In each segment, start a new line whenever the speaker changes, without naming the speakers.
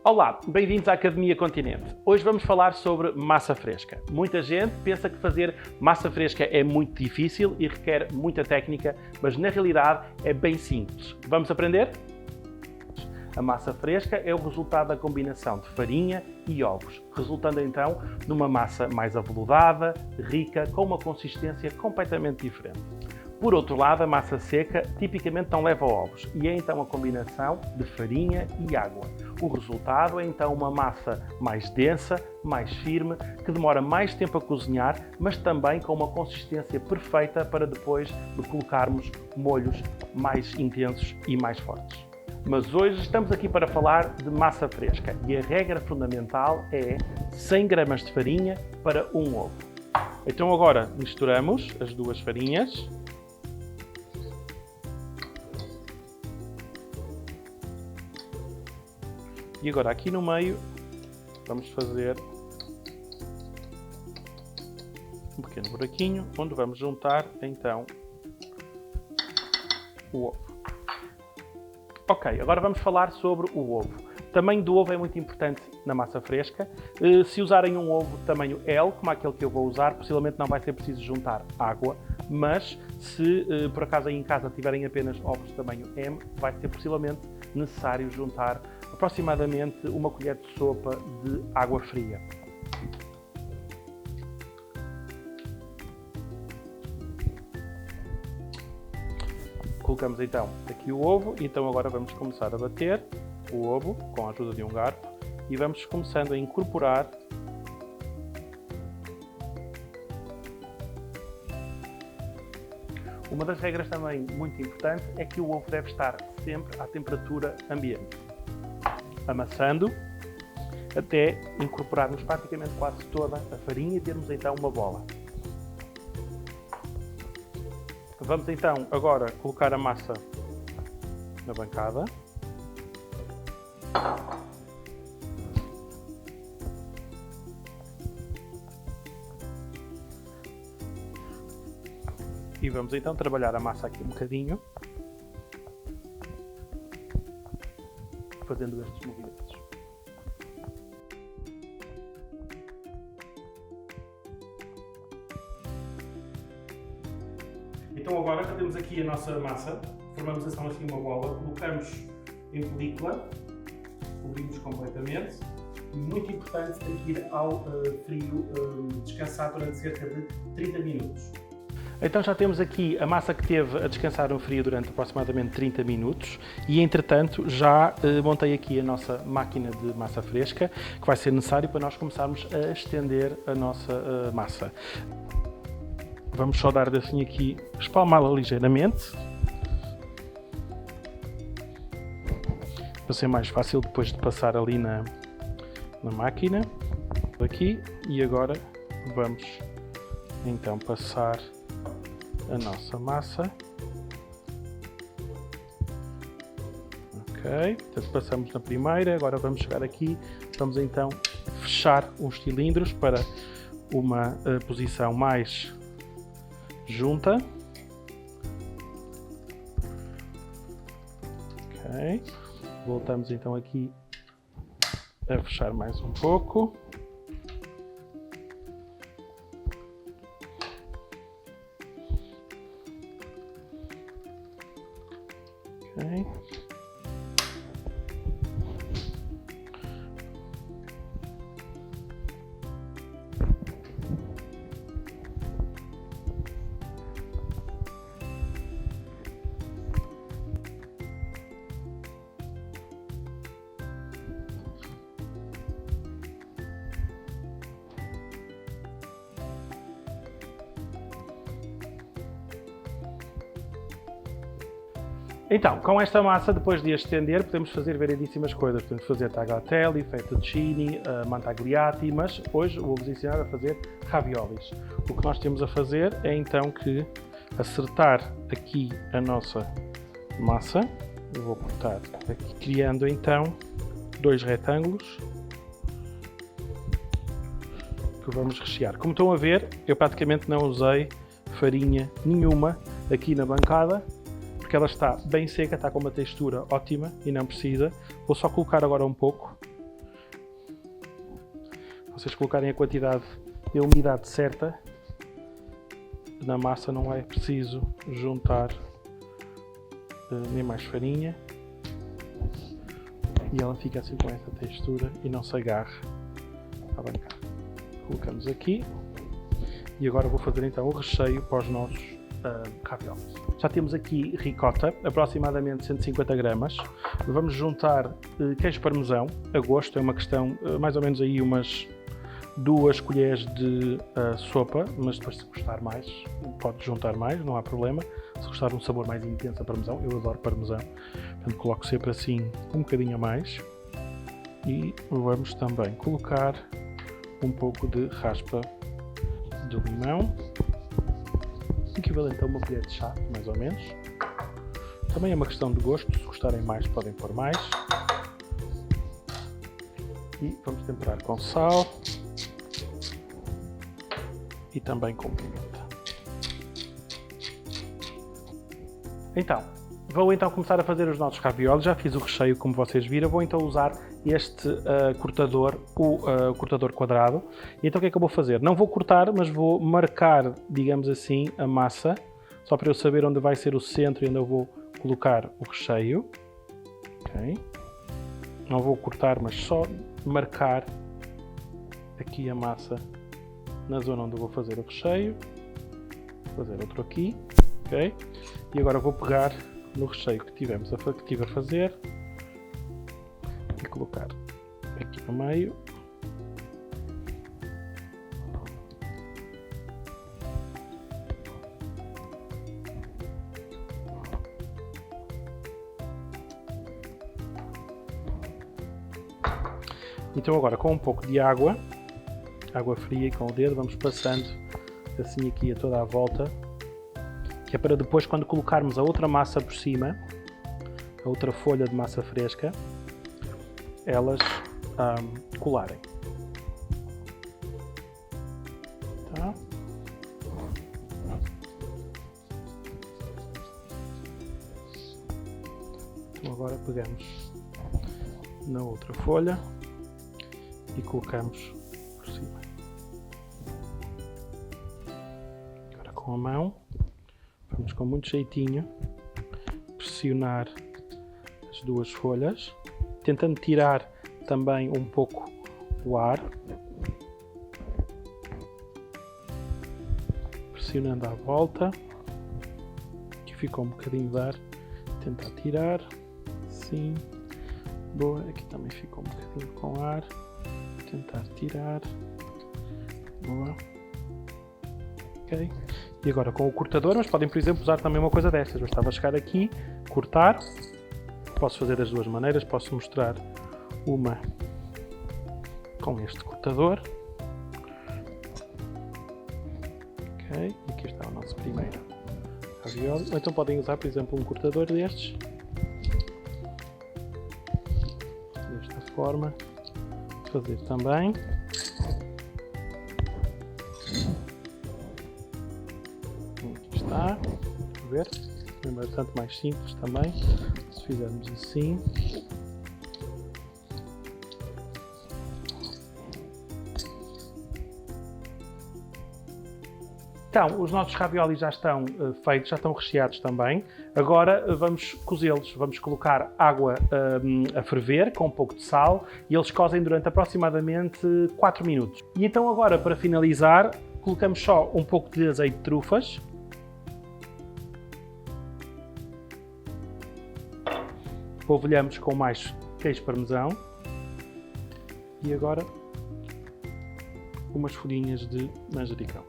Olá, bem-vindos à Academia Continente. Hoje vamos falar sobre massa fresca. Muita gente pensa que fazer massa fresca é muito difícil e requer muita técnica, mas na realidade é bem simples. Vamos aprender? A massa fresca é o resultado da combinação de farinha e ovos, resultando então numa massa mais aveludada, rica, com uma consistência completamente diferente. Por outro lado, a massa seca tipicamente não leva ovos e é então a combinação de farinha e água. O resultado é então uma massa mais densa, mais firme, que demora mais tempo a cozinhar, mas também com uma consistência perfeita para depois de colocarmos molhos mais intensos e mais fortes. Mas hoje estamos aqui para falar de massa fresca e a regra fundamental é 100 gramas de farinha para um ovo. Então agora misturamos as duas farinhas. E agora aqui no meio vamos fazer um pequeno buraquinho onde vamos juntar então o ovo. Ok, agora vamos falar sobre o ovo. O tamanho do ovo é muito importante na massa fresca. Se usarem um ovo de tamanho L, como aquele que eu vou usar, possivelmente não vai ser preciso juntar água, mas se por acaso aí em casa tiverem apenas ovos de tamanho M, vai ser possivelmente necessário juntar aproximadamente uma colher de sopa de água fria. Colocamos então aqui o ovo, então agora vamos começar a bater o ovo com a ajuda de um garfo e vamos começando a incorporar Uma das regras também muito importante é que o ovo deve estar sempre à temperatura ambiente, amassando até incorporarmos praticamente quase toda a farinha e termos então uma bola. Vamos então agora colocar a massa na bancada. E vamos então trabalhar a massa aqui um bocadinho, fazendo estes movimentos. Então agora já temos aqui a nossa massa, formamos então assim uma bola, colocamos em película, cobrimos completamente. E muito importante tem que ir ao frio descansar durante cerca de 30 minutos. Então já temos aqui a massa que teve a descansar no frio durante aproximadamente 30 minutos e entretanto já montei aqui a nossa máquina de massa fresca que vai ser necessário para nós começarmos a estender a nossa massa. Vamos só dar assim aqui, espalmá-la ligeiramente para ser mais fácil depois de passar ali na máquina. Aqui e agora vamos então passar a nossa massa. Ok, portanto passamos na primeira, agora vamos chegar aqui, vamos então fechar uns cilindros para uma posição mais junta. Ok, voltamos então aqui a fechar mais um pouco. Okay. Então, com esta massa, depois de a estender, podemos fazer variedíssimas coisas. Podemos fazer tagliatelle, fettuccine, mantagliati, mas hoje vou-vos ensinar a fazer raviolis. O que nós temos a fazer é então que acertar aqui a nossa massa. Eu vou cortar aqui, criando então dois retângulos que vamos rechear. Como estão a ver, eu praticamente não usei farinha nenhuma aqui na bancada, porque ela está bem seca, está com uma textura ótima e não precisa. Vou só colocar agora um pouco vocês colocarem a quantidade e a umidade certa, na massa não é preciso juntar nem mais farinha e ela fica assim com essa textura e não se agarra à bancada. Colocamos aqui e agora vou fazer então o recheio para os nossos raviolis. Já temos aqui ricota, aproximadamente 150 gramas. Vamos juntar queijo parmesão a gosto, é uma questão mais ou menos aí umas 2 colheres de sopa, mas depois se gostar mais, pode juntar mais, não há problema. Se gostar de um sabor mais intenso a parmesão, eu adoro parmesão, portanto coloco sempre assim um bocadinho a mais. E vamos também colocar um pouco de raspa de limão, equivalente a uma colher de chá, mais ou menos. Também é uma questão de gosto, se gostarem mais podem pôr mais. E vamos temperar com sal e também com pimenta. Então, vou então começar a fazer os nossos raviolis. Já fiz o recheio, como vocês viram. Vou então usar este cortador, o cortador quadrado. E então o que é que eu vou fazer? Não vou cortar, mas vou marcar, digamos assim, a massa, só para eu saber onde vai ser o centro e onde eu vou colocar o recheio. Okay. Não vou cortar, mas só marcar aqui a massa na zona onde eu vou fazer o recheio. Vou fazer outro aqui. Okay. E agora vou pegar no recheio que tive a fazer e colocar aqui no meio. Então agora com um pouco de água fria e com o dedo vamos passando assim aqui a toda a volta, que é para depois, quando colocarmos a outra massa por cima, a outra folha de massa fresca, elas colarem. Tá? Então agora pegamos na outra folha e colocamos por cima. Agora com a mão vamos com muito jeitinho pressionar as duas folhas, tentando tirar também um pouco o ar, pressionando à volta, aqui ficou um bocadinho de ar, tentar tirar, sim, boa, aqui também ficou um bocadinho com ar, tentar tirar, boa, ok. E agora com o cortador, mas podem, por exemplo, usar também uma coisa destas. Bastava a chegar aqui, cortar. Posso fazer das duas maneiras. Posso mostrar uma com este cortador. Ok, aqui está o nosso primeiro ravioli. Ou então podem usar, por exemplo, um cortador destes. Desta forma. Fazer também. Está, a ver? É bastante mais simples também, se fizermos assim. Então, os nossos raviolis já estão feitos, já estão recheados também. Agora vamos cozê-los. Vamos colocar água a ferver com um pouco de sal e eles cozem durante aproximadamente 4 minutos. E então agora, para finalizar, colocamos só um pouco de azeite de trufas. Polvilhamos com mais queijo parmesão e agora umas folhinhas de manjericão.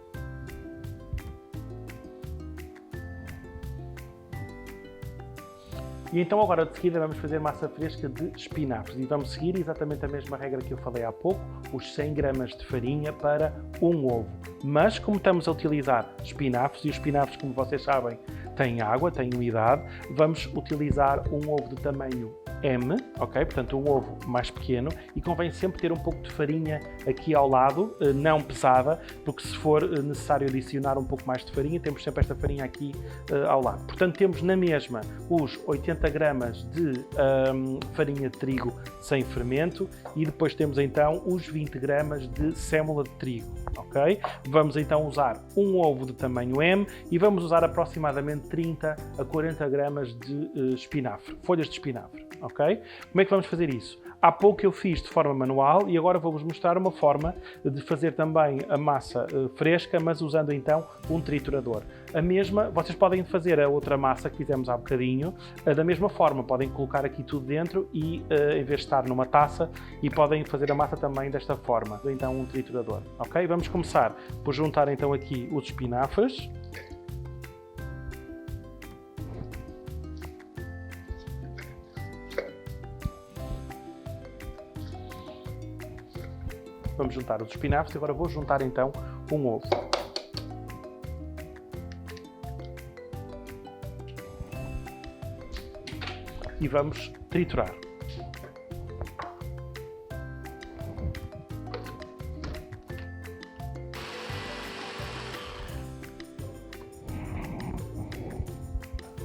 E então agora de seguida vamos fazer massa fresca de espinafres e vamos seguir exatamente a mesma regra que eu falei há pouco, os 100 gramas de farinha para um ovo. Mas como estamos a utilizar espinafres, e os espinafres, como vocês sabem, têm água, têm umidade, vamos utilizar um ovo de tamanho M, ok? Portanto, um ovo mais pequeno, e convém sempre ter um pouco de farinha aqui ao lado, não pesada, porque se for necessário adicionar um pouco mais de farinha, temos sempre esta farinha aqui ao lado. Portanto, temos na mesma os 80 gramas de farinha de trigo sem fermento e depois temos então os 20 gramas de sémola de trigo, ok? Vamos então usar um ovo de tamanho M e vamos usar aproximadamente 30 a 40 gramas de espinafre, folhas de espinafre, ok? Como é que vamos fazer isso? Há pouco eu fiz de forma manual e agora vou-vos mostrar uma forma de fazer também a massa fresca, mas usando então um triturador. A mesma, vocês podem fazer a outra massa que fizemos há bocadinho, da mesma forma, podem colocar aqui tudo dentro e em vez de estar numa taça, e podem fazer a massa também desta forma, então um triturador, ok? Vamos começar por juntar então aqui os espinafres. Vamos juntar os espinafres e agora vou juntar então um ovo. E vamos triturar.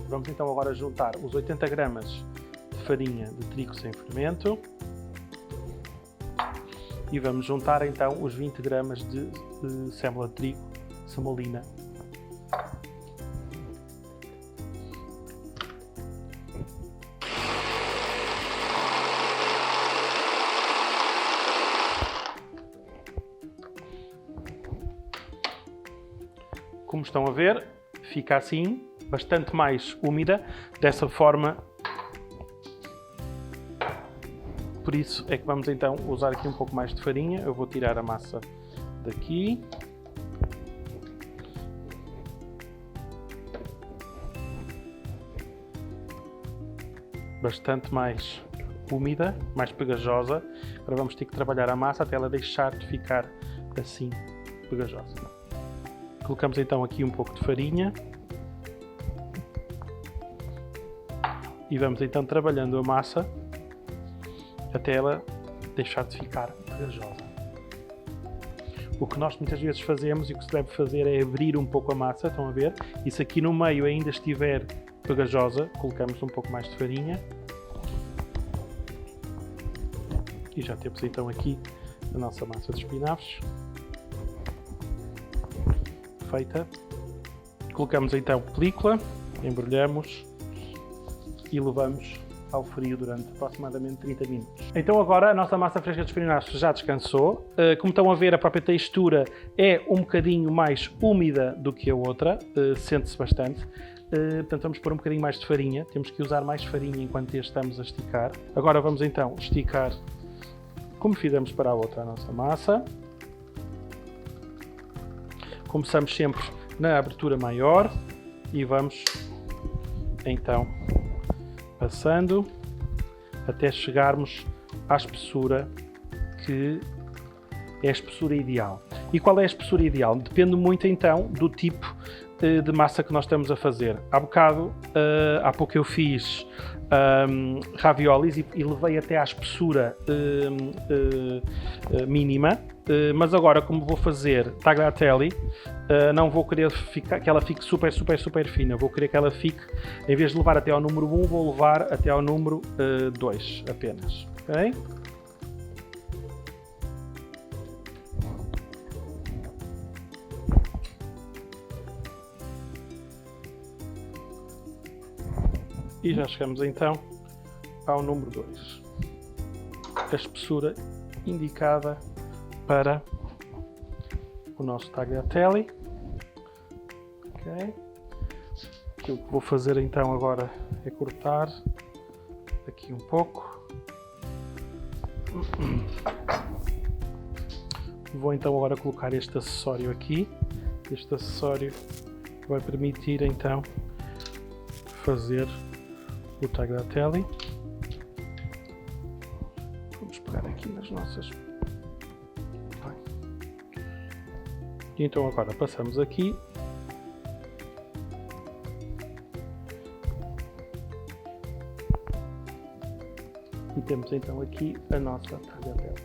Vamos então agora juntar os 80 gramas de farinha de trigo sem fermento. E vamos juntar então os 20 gramas de sémola de trigo, semolina. Como estão a ver, fica assim, bastante mais úmida, dessa forma. Por isso é que vamos então usar aqui um pouco mais de farinha. Eu vou tirar a massa daqui. Bastante mais úmida, mais pegajosa. Agora vamos ter que trabalhar a massa até ela deixar de ficar assim pegajosa. Colocamos então aqui um pouco de farinha. E vamos então trabalhando a massa até ela deixar de ficar pegajosa. O que nós muitas vezes fazemos e o que se deve fazer é abrir um pouco a massa, estão a ver? E se aqui no meio ainda estiver pegajosa, colocamos um pouco mais de farinha. E já temos então aqui a nossa massa de espinafres feita. Colocamos então película, embrulhamos e levamos ao frio durante aproximadamente 30 minutos. Então agora a nossa massa fresca de espinafres já descansou. Como estão a ver, a própria textura é um bocadinho mais úmida do que a outra, sente-se bastante. Portanto, vamos pôr um bocadinho mais de farinha. Temos que usar mais farinha enquanto estamos a esticar. Agora vamos então esticar, como fizemos para a outra, a nossa massa. Começamos sempre na abertura maior e vamos então passando até chegarmos à espessura que é a espessura ideal. E qual é a espessura ideal? Depende muito então do tipo de massa que nós estamos a fazer. Há pouco eu fiz raviolis e levei até à espessura mínima, mas agora, como vou fazer tagliatelle, não vou querer que ela fique super fina. Vou querer que ela fique, em vez de levar até ao número 1, vou levar até ao número 2 apenas. Okay? E já chegamos então ao número 2. A espessura indicada para o nosso tagliatelle. Okay. Aquilo que vou fazer então agora é cortar aqui um pouco. Vou então agora colocar este acessório aqui. Este acessório vai permitir então fazer o tagliatelle. Vamos pegar aqui nas nossas. E então agora passamos aqui. E temos então aqui a nossa tagliatelle.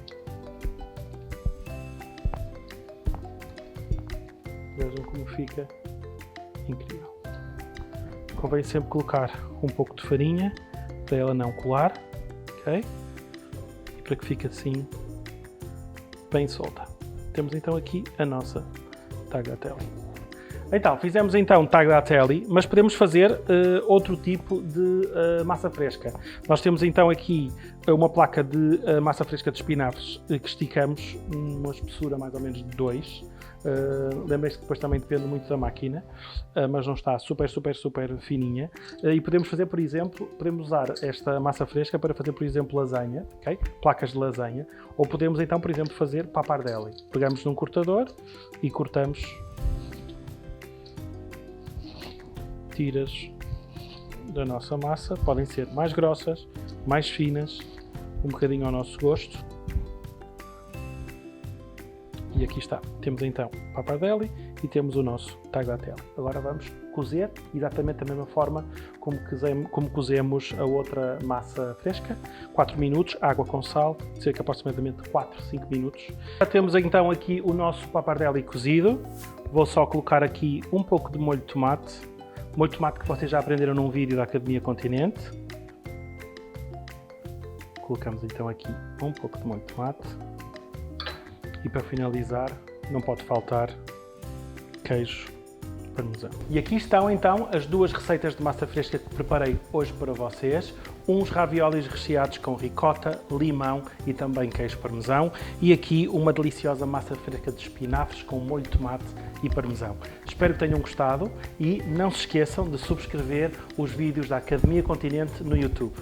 Vejam como fica incrível. Convém sempre colocar um pouco de farinha para ela não colar, ok? E para que fique assim bem solta. Temos então aqui a nossa tagliatelle. Então, fizemos então tagliatelle, mas podemos fazer outro tipo de massa fresca. Nós temos então aqui uma placa de massa fresca de espinafres que esticamos uma espessura mais ou menos de 2. Lembrem-se que depois também depende muito da máquina, mas não está super fininha. E podemos fazer, por exemplo, podemos usar esta massa fresca para fazer, por exemplo, lasanha, okay? Placas de lasanha, ou podemos então, por exemplo, fazer pappardelle. Pegamos num cortador e cortamos tiras da nossa massa, podem ser mais grossas, mais finas, um bocadinho ao nosso gosto. E aqui está, temos então pappardelle e temos o nosso tagliatelle. Agora vamos cozer exatamente da mesma forma como cozemos a outra massa fresca. 4 minutos, água com sal, cerca aproximadamente 4-5 minutos. Já temos então aqui o nosso pappardelle cozido. Vou só colocar aqui um pouco de molho de tomate. Molho de tomate que vocês já aprenderam num vídeo da Academia Continente. Colocamos então aqui um pouco de molho de tomate. E para finalizar, não pode faltar queijo parmesão. E aqui estão então as duas receitas de massa fresca que preparei hoje para vocês. Uns raviolis recheados com ricota, limão e também queijo parmesão. E aqui uma deliciosa massa fresca de espinafres com molho de tomate e parmesão. Espero que tenham gostado e não se esqueçam de subscrever os vídeos da Academia Continente no YouTube.